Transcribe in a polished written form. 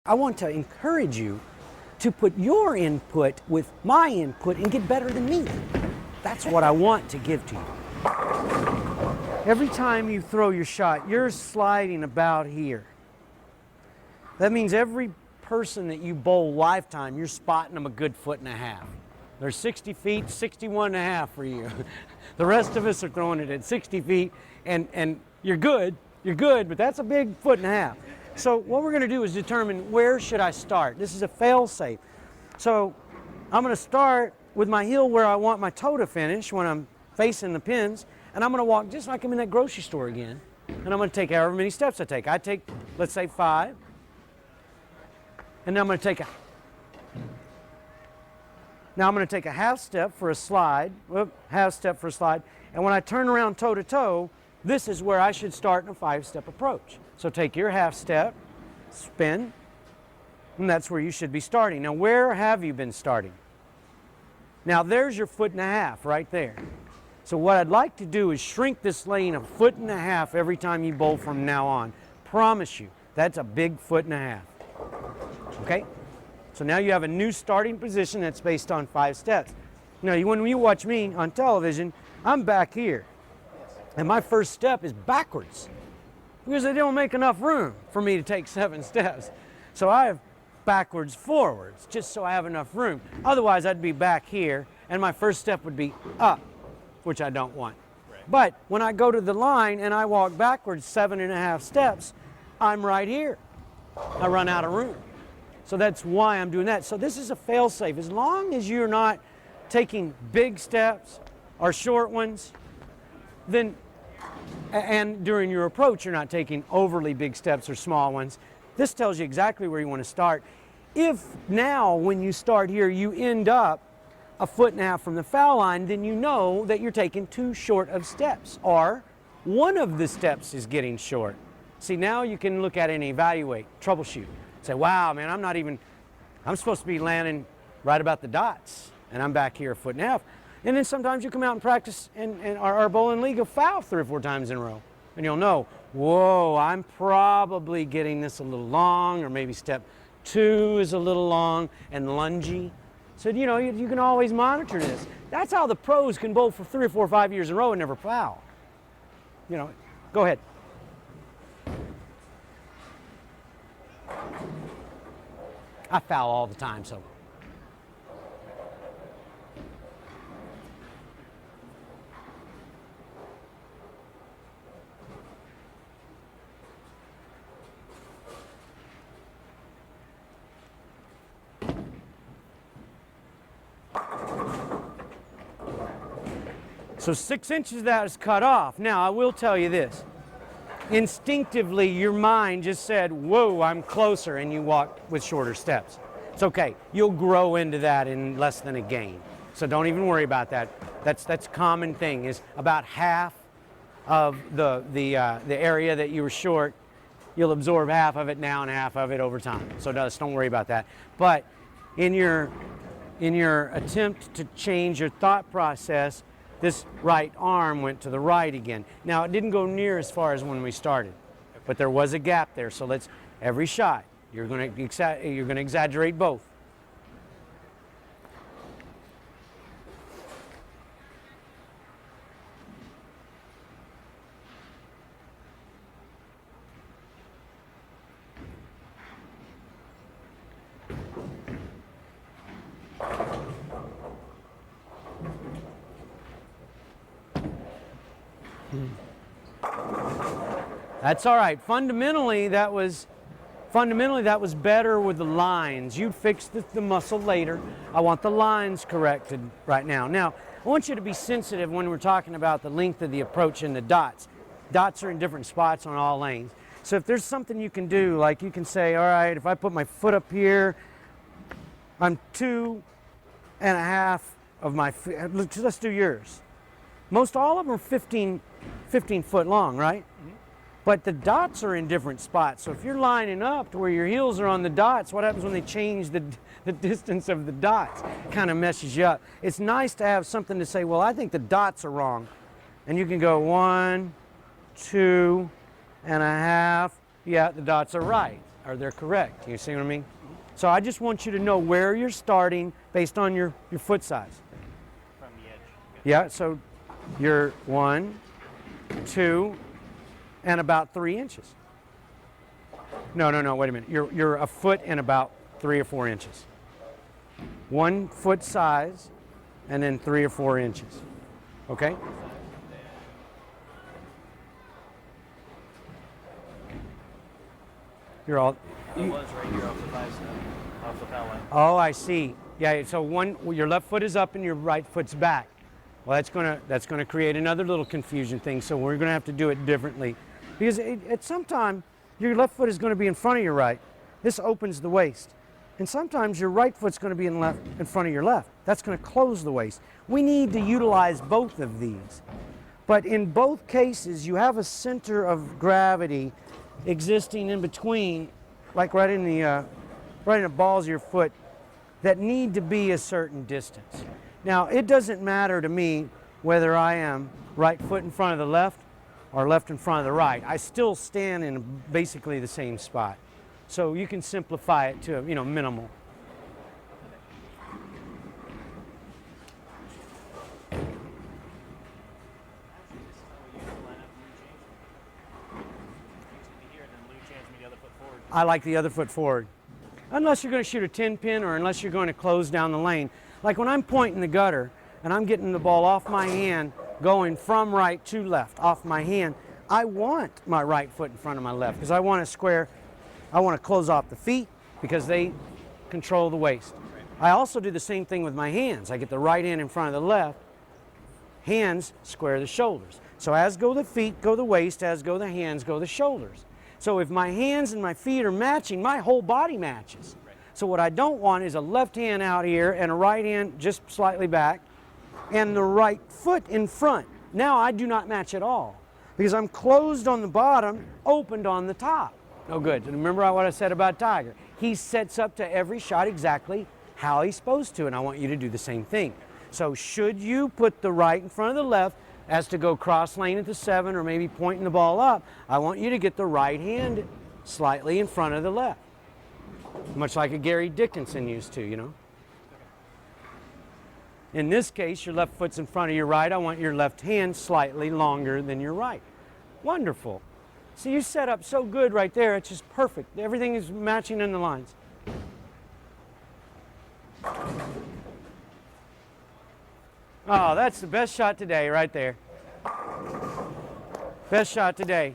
I want to encourage you to put your input with my input and get better than me. That's what I want to give to you. Every time you throw your shot, you're sliding about here. That means every person that you bowl lifetime, you're spotting them a good 1.5 feet. They're 60 feet, 61.5 for you. The rest of us are throwing it at 60 feet, and you're good, but that's a big 1.5 feet. So what we're going to do is determine where should I start. This is a fail-safe. So I'm going to start with my heel where I want my toe to finish when I'm facing the pins, and I'm going to walk just like I'm in that grocery store again, and I'm going to take however many steps I take. I take, let's say, 5, and then I'm going to take a half step for a slide, half step for a slide, and when I turn around toe to toe, this is where I should start in a 5-step approach. So take your half step, spin, and that's where you should be starting. Now, where have you been starting? Now, there's your 1.5 feet right there. So what I'd like to do is shrink this lane a 1.5 feet every time you bowl from now on. Promise you, that's a big 1.5 feet. Okay? So now you have a new starting position that's based on 5 steps. Now, when you watch me on television, I'm back here. And my first step is backwards because they don't make enough room for me to take 7 steps. So I have backwards, forwards, just so I have enough room. Otherwise, I'd be back here, and my first step would be up, which I don't want. Right. But when I go to the line and I walk backwards 7.5 steps, I'm right here. I run out of room. So that's why I'm doing that. So this is a fail-safe. As long as you're not taking big steps or short ones, then, and during your approach you're not taking overly big steps or small ones, this tells you exactly where you want to start. If now when you start here you end up a 1.5 feet from the foul line, then you know that you're taking too short of steps, or one of the steps is getting short. See, now you can look at it and evaluate, troubleshoot. Say, wow, man, I'm supposed to be landing right about the dots, and I'm back here a 1.5 feet. And then sometimes you come out and practice and our bowling league will foul 3 or 4 times in a row. And you'll know, whoa, I'm probably getting this a little long, or maybe step 2 is a little long and lungy. So, you know, you can always monitor this. That's how the pros can bowl for 3 or 4 or 5 years in a row and never foul. You know, go ahead. I foul all the time, so. So 6 inches of that is cut off. Now, I will tell you this. Instinctively, your mind just said, whoa, I'm closer, and you walked with shorter steps. It's okay. You'll grow into that in less than a game. So don't even worry about that. That's a common thing, is about half of the area that you were short, you'll absorb half of it now and half of it over time. So just don't worry about that. But in your attempt to change your thought process, this right arm went to the right again. Now, it didn't go near as far as when we started, but there was a gap there. So every shot, you're going to exaggerate both. That's all right. Fundamentally, that was better with the lines. You'd fix the muscle later. I want the lines corrected right now. Now, I want you to be sensitive when we're talking about the length of the approach and the dots. Dots are in different spots on all lanes. So if there's something you can do, like you can say, all right, if I put my foot up here, I'm 2.5 of my feet. Let's do yours. Most all of them are 15 foot long, right? Mm-hmm. But the dots are in different spots. So if you're lining up to where your heels are on the dots, what happens when they change the distance of the dots? Kind of messes you up. It's nice to have something to say, well, I think the dots are wrong. And you can go 1, 2.5. Yeah, the dots are right. or they're correct. You see what I mean? So I just want you to know where you're starting based on your foot size. From the edge. Yeah, so you're 1, 2, and about 3 inches. No, wait a minute. You're a foot and about 3 or 4 inches. 1 foot size, and then 3 or 4 inches. Okay? You're all. It was right here off the 5 step, off the foul line. Oh, I see. Yeah. So your left foot is up and your right foot's back. Well, that's gonna create another little confusion thing. So we're gonna have to do it differently, because at some time your left foot is going to be in front of your right. This opens the waist, and sometimes your right foot's going to be in front of your left. That's going to close the waist. We need to utilize both of these, but in both cases, you have a center of gravity existing in between, like right in the balls of your foot, that need to be a certain distance. Now, it doesn't matter to me whether I am right foot in front of the left or left in front of the right. I still stand in basically the same spot. So you can simplify it to, minimal. I like the other foot forward. Unless you're going to shoot a 10 pin or unless you're going to close down the lane. Like when I'm pointing the gutter and I'm getting the ball off my hand, going from right to left, off my hand, I want my right foot in front of my left because I want to square, I want to close off the feet because they control the waist. I also do the same thing with my hands. I get the right hand in front of the left, hands square the shoulders. So as go the feet, go the waist, as go the hands, go the shoulders. So if my hands and my feet are matching, my whole body matches. So what I don't want is a left hand out here and a right hand just slightly back and the right foot in front. Now I do not match at all because I'm closed on the bottom, opened on the top. No good. Remember what I said about Tiger? He sets up to every shot exactly how he's supposed to, and I want you to do the same thing. So should you put the right in front of the left as to go cross lane at the 7 or maybe pointing the ball up, I want you to get the right hand slightly in front of the left. Much like a Gary Dickinson used to, In this case, your left foot's in front of your right. I want your left hand slightly longer than your right. Wonderful. See, you set up so good right there. It's just perfect. Everything is matching in the lines. Oh, that's the best shot today right there. Best shot today.